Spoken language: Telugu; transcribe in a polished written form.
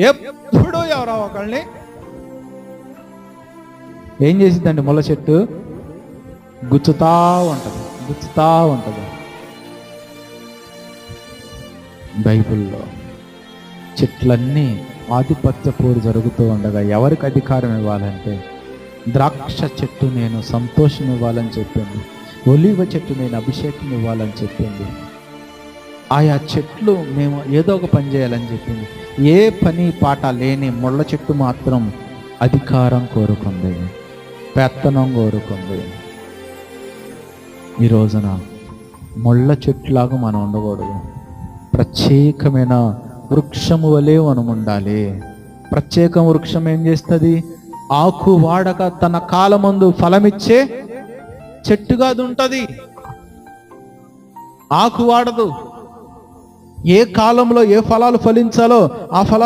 ఎప్పుడు ఎవరో ఒకళ్ళని ఏం చేసిద్దండి? ముళ్ళ చెట్టు గుచ్చుతా ఉంటుంది. బైబిల్లో చెట్లన్నీ ఆధిపత్య పోరు జరుగుతూ ఉండగా ఎవరికి అధికారం ఇవ్వాలంటే, ద్రాక్ష చెట్టు నేను సంతోషం ఇవ్వాలని చెప్పింది, ఒలీవ చెట్టు నేను అభిషేకం ఇవ్వాలని చెప్పింది, ఆయా చెట్లు మేము ఏదో ఒక పని చేయాలని చెప్పింది. ఏ పని పాట లేని ముళ్ళ చెట్టు మాత్రం అధికారం కోరుకుంది, పెత్తనం కోరుకుంది. ఈ రోజున ముళ్ళ చెట్టులాగా మనం ఉండకూడదు. ప్రత్యేకమైన వృక్షము వలె మనం ఉండాలి. ప్రత్యేక వృక్షం ఏం చేస్తుంది? ఆకు వాడక తన కాలమందు ఫలమిచ్చే చెట్టుగా అది ఉంటుంది. ఆకు వాడదు. ఏ కాలంలో ఏ ఫలాలు ఫలించాలో ఆ ఫలాలు